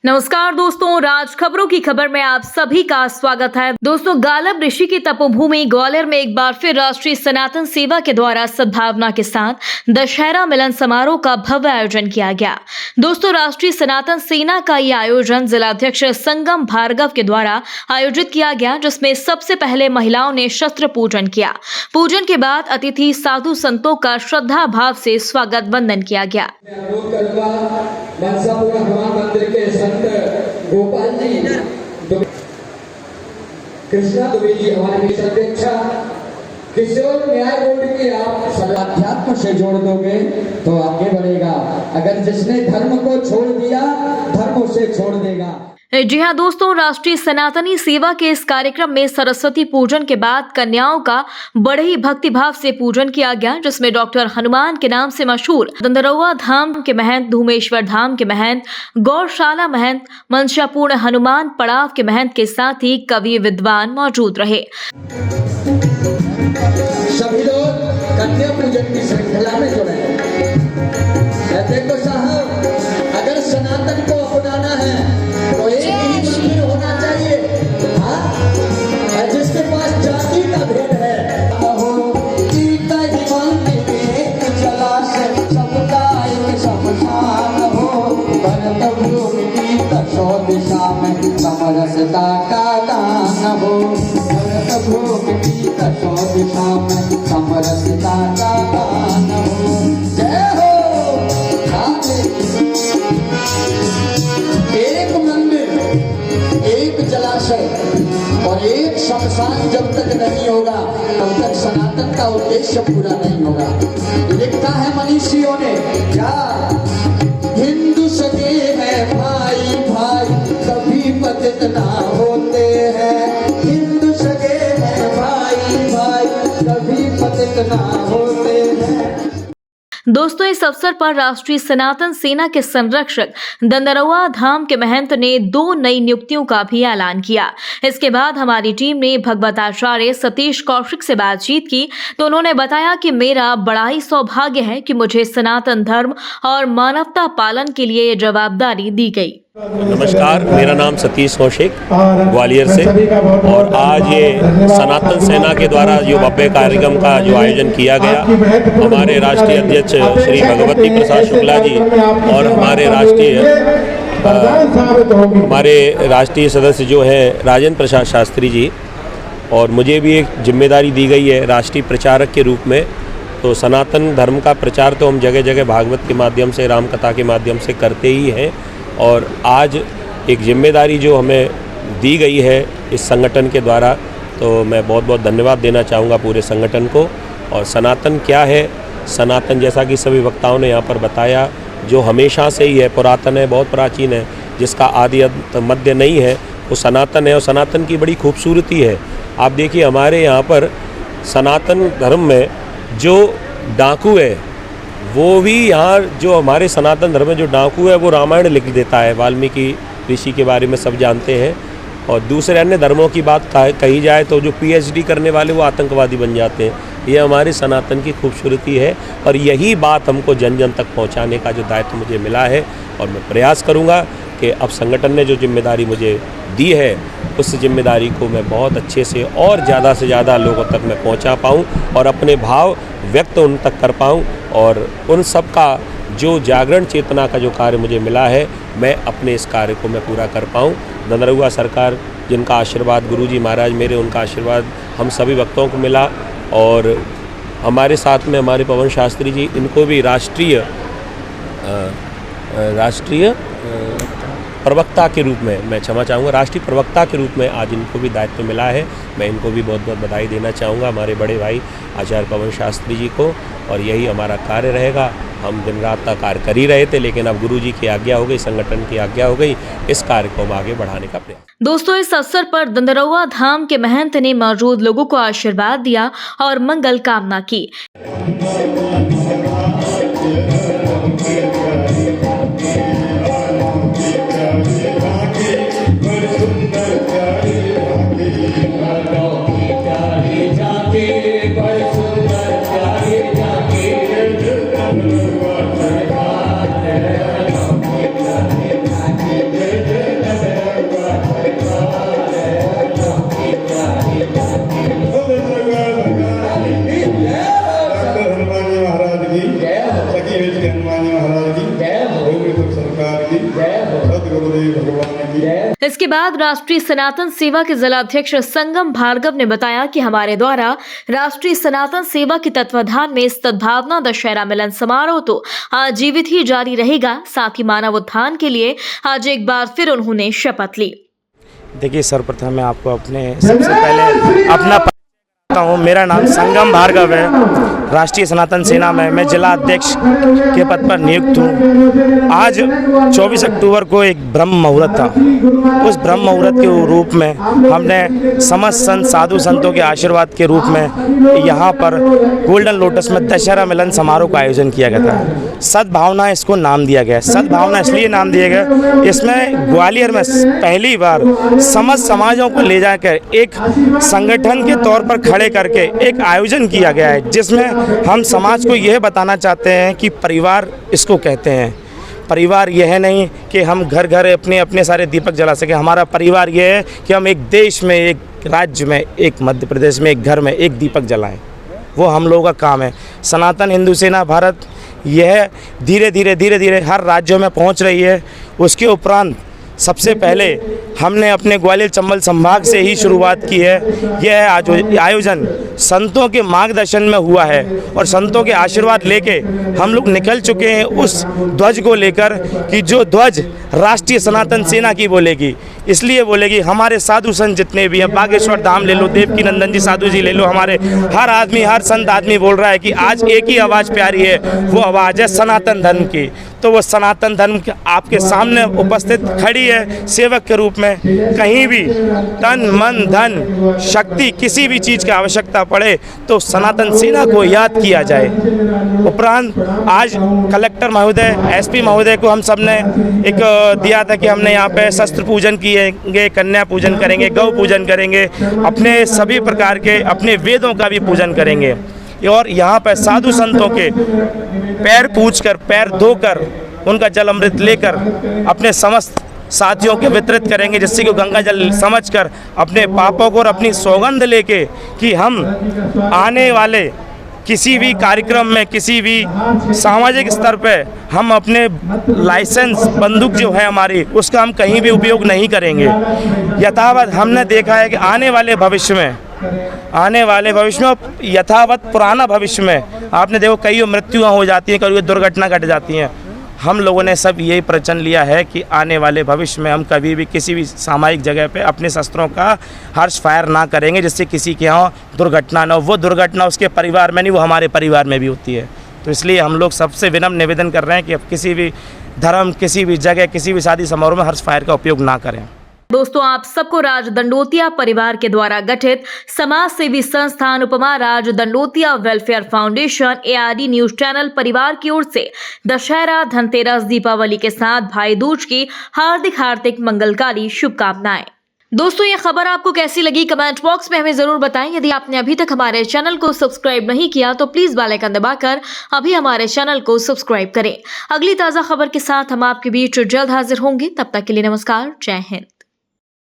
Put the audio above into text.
नमस्कार दोस्तों, राज खबरों की खबर में आप सभी का स्वागत है। दोस्तों, गालब ऋषि की तपोभूमि ग्वालियर में एक बार फिर राष्ट्रीय सनातन सेवा के द्वारा सद्भावना के साथ दशहरा मिलन समारोह का भव्य आयोजन किया गया। दोस्तों, राष्ट्रीय सनातन सेना का यह आयोजन जिलाध्यक्ष संगम भार्गव के द्वारा आयोजित किया गया, जिसमें सबसे पहले महिलाओं ने शस्त्र पूजन किया। पूजन के बाद अतिथि साधु संतों का श्रद्धा भाव से स्वागत वंदन किया गया। गोपाल जी, कृष्णा दुबे जी हमारे अध्यक्ष, किशोर न्याय बोर्ड के आप अध्यात्म से जोड़ दोगे तो आगे बढ़ेगा। अगर जिसने धर्म को छोड़ दिया, धर्म उसे छोड़ देगा। जी हाँ दोस्तों, राष्ट्रीय सनातनी सेवा के इस कार्यक्रम में सरस्वती पूजन के बाद कन्याओं का बड़े ही भक्तिभाव से पूजन किया गया, जिसमें डॉक्टर हनुमान के नाम से मशहूर दंदरौआ धाम के महंत, धूमेश्वर धाम के महंत, गौशाला महंत, मंशापूर्ण हनुमान पड़ाव के महंत के साथ ही कवि विद्वान मौजूद रहे। सभी लोग कन्या पूजन की श्रृंखला में जुड़े। देखो साहब, अगर सनातन को अपनाना है तो एक ही मंदिर होना चाहिए। हाँ, जिसके पास जाति का भेद है, दिशा में समरसता का दान हो, दिशा में समरसता का दान हो। जय हो। एक मंदिर, एक जलाशय और एक शमशान जब तक नहीं होगा तब तक सनातन का उद्देश्य पूरा नहीं होगा। लिखा है मनीषियों ने, क्या हिंदू सगे हैं भाई भाई, कभी पतित ना होते हैं। हिंदू सगे हैं भाई भाई, कभी पतित ना होते हैं। दोस्तों, इस अवसर पर राष्ट्रीय सनातन सेना के संरक्षक दंदरौआ धाम के महंत ने 2 नई नियुक्तियों का भी ऐलान किया। इसके बाद हमारी टीम ने भगवताचार्य सतीश कौशिक से बातचीत की, तो उन्होंने बताया कि मेरा बड़ा ही सौभाग्य है कि मुझे सनातन धर्म और मानवता पालन के लिए जवाबदारी दी गई। नमस्कार, मेरा नाम सतीश कौशिक ग्वालियर से, और आज ये सनातन सेना के द्वारा जो भव्य कार्यक्रम का जो आयोजन किया गया, हमारे राष्ट्रीय अध्यक्ष श्री भगवती प्रसाद शुक्ला जी और हमारे राष्ट्रीय सदस्य जो हैं राजेंद्र प्रसाद शास्त्री जी, और मुझे भी एक जिम्मेदारी दी गई है राष्ट्रीय प्रचारक के रूप में। तो सनातन धर्म का प्रचार तो हम जगह जगह भागवत के माध्यम से, राम कथा के माध्यम से करते ही हैं, और आज एक जिम्मेदारी जो हमें दी गई है इस संगठन के द्वारा, तो मैं बहुत बहुत धन्यवाद देना चाहूँगा पूरे संगठन को। और सनातन क्या है? सनातन, जैसा कि सभी वक्ताओं ने यहाँ पर बताया, जो हमेशा से ही है, पुरातन है, बहुत प्राचीन है, जिसका आदि अंत मध्य नहीं है, वो सनातन है। और सनातन की बड़ी खूबसूरती है। आप देखिए, हमारे यहाँ पर सनातन धर्म में जो डाकू है, वो भी यहाँ जो हमारे सनातन धर्म में जो डाकू है वो रामायण लिख देता है। वाल्मीकि ऋषि के बारे में सब जानते हैं। और दूसरे अन्य धर्मों की बात कही जाए तो जो PhD करने वाले वो आतंकवादी बन जाते हैं। ये हमारे सनातन की खूबसूरती है, और यही बात हमको जन जन तक पहुँचाने का जो दायित्व मुझे मिला है, और मैं प्रयास करूँगा कि अब संगठन ने जो जिम्मेदारी मुझे दी है, उस जिम्मेदारी को मैं बहुत अच्छे से और ज़्यादा से ज़्यादा लोगों तक मैं पहुंचा पाऊं और अपने भाव व्यक्त उन तक कर पाऊं, और उन सब का जो जागरण चेतना का जो कार्य मुझे मिला है, मैं अपने इस कार्य को मैं पूरा कर पाऊं। दंदरौआ सरकार, जिनका आशीर्वाद गुरुजी महाराज मेरे, उनका आशीर्वाद हम सभी भक्तों को मिला, और हमारे साथ में हमारे पवन शास्त्री जी, इनको भी राष्ट्रीय प्रवक्ता के रूप में, मैं क्षमा चाहूँगा, राष्ट्रीय प्रवक्ता के रूप में आज इनको भी दायित्व मिला है। मैं इनको भी बहुत बहुत बधाई देना चाहूँगा, हमारे बड़े भाई आचार्य पवन शास्त्री जी को। और यही हमारा कार्य रहेगा। हम दिन रात का कार्य कर ही रहे थे, लेकिन अब गुरुजी की आज्ञा हो गई, संगठन की आज्ञा हो गई, इस कार्य को हम आगे बढ़ाने का प्रयास। दोस्तों, इस अवसर पर दंदरौआ धाम के महंत ने मौजूद लोगों को आशीर्वाद दिया और मंगल कामना की। Yeah. इसके बाद राष्ट्रीय सनातन सेवा के जिलाध्यक्ष संगम भार्गव ने बताया कि हमारे द्वारा राष्ट्रीय सनातन सेवा के तत्वाधान में सद्भावना दशहरा मिलन समारोह तो आजीवित ही जारी रहेगा। साथ ही मानव उत्थान के लिए आज एक बार फिर उन्होंने शपथ ली। देखिए, सर्वप्रथम मैं आपको सबसे पहले अपना हूँ। मेरा नाम संगम भार्गव है। राष्ट्रीय सनातन सेना में मैं जिला अध्यक्ष के पद पर नियुक्त हूँ। आज 24 अक्टूबर को एक ब्रह्म मुहूर्त था। उस ब्रह्म मुहूर्त के रूप में हमने समस्त संत साधु संतों के आशीर्वाद के रूप में यहाँ पर गोल्डन लोटस में दशहरा मिलन समारोह का आयोजन किया गया था। सद्भावना इसको नाम दिया गया। सद्भावना इसलिए नाम दिया गया, इसमें ग्वालियर में पहली बार समस्त समाजों को ले जाकर एक संगठन के तौर पर खड़े करके एक आयोजन किया गया है, जिसमें हम समाज को यह बताना चाहते हैं कि परिवार इसको कहते हैं। परिवार यह नहीं कि हम घर घर अपने अपने सारे दीपक जला सके। हमारा परिवार यह है कि हम एक देश में, एक राज्य में, एक मध्य प्रदेश में, एक घर में एक दीपक जलाएं। वो हम लोगों का काम है। सनातन हिंदू सेना भारत यह धीरे धीरे हर राज्यों में पहुंच रही है। उसके उपरांत सबसे पहले हमने अपने ग्वालियर चंबल संभाग से ही शुरुआत की है। यह आयोजन संतों के मार्गदर्शन में हुआ है और संतों के आशीर्वाद लेके हम लोग निकल चुके हैं उस ध्वज को लेकर कि जो ध्वज राष्ट्रीय सनातन सेना की बोलेगी। इसलिए बोलेगी हमारे साधु संत जितने भी हैं, बागेश्वर धाम ले लो, देवकी नंदन जी साधु जी ले लो, हमारे हर आदमी, हर संत आदमी बोल रहा है कि आज एक ही आवाज़ प्यारी है, वो आवाज़ है सनातन धर्म की। तो वो सनातन धर्म आपके सामने उपस्थित खड़ी है सेवक के रूप में। कहीं भी तन मन धन शक्ति किसी भी चीज़ की आवश्यकता पड़े तो सनातन सेना को याद किया जाए। उपरांत आज कलेक्टर महोदय, एसपी महोदय को हम सब ने एक दिया था कि हमने यहाँ पे शस्त्र पूजन किएंगे, कन्या पूजन करेंगे, गौ पूजन करेंगे, अपने सभी प्रकार के अपने वेदों का भी पूजन करेंगे और यहाँ पर साधु संतों के पैर पूछकर, पैर धोकर, उनका जल अमृत लेकर अपने समस्त साथियों के वितरित करेंगे, जिससे कि गंगा जल समझकर अपने पापों को और अपनी सौगंध लेके कि हम आने वाले किसी भी कार्यक्रम में, किसी भी सामाजिक स्तर पे हम अपने लाइसेंस बंदूक जो है हमारी, उसका हम कहीं भी उपयोग नहीं करेंगे। यथावत हमने देखा है कि आने वाले भविष्य में यथावत पुराना भविष्य में आपने देखो कई मृत्युआं हो जाती हैं, कई दुर्घटना घट जाती हैं। हम लोगों ने सब यही प्रवचन लिया है कि आने वाले भविष्य में हम कभी भी किसी भी सामाजिक जगह पे अपने शस्त्रों का हर्ष फायर ना करेंगे, जिससे किसी के यहाँ दुर्घटना न हो। वो दुर्घटना उसके परिवार में नहीं, वो हमारे परिवार में भी होती है। तो इसलिए हम लोग सबसे विनम्र निवेदन कर रहे हैं कि अब किसी भी धर्म, किसी भी जगह, किसी भी शादी समारोह में हर्ष फायर का उपयोग ना करें। दोस्तों, आप सबको राज दंडोतिया परिवार के द्वारा गठित समाज सेवी संस्थान Upma Raj Dandotiya welfare foundation ARD news channel परिवार की ओर से दशहरा, धनतेरस, दीपावली के साथ भाई दूज की हार्दिक मंगलकारी शुभकामनाएं। दोस्तों, ये खबर आपको कैसी लगी कमेंट बॉक्स में हमें जरूर बताएं। यदि आपने अभी तक हमारे चैनल को सब्सक्राइब नहीं किया तो प्लीज बेल आइकन दबाकर अभी हमारे चैनल को सब्सक्राइब करें। अगली ताजा खबर के साथ हम आपके बीच जल्द हाजिर होंगे। तब तक के लिए नमस्कार, जय हिंद।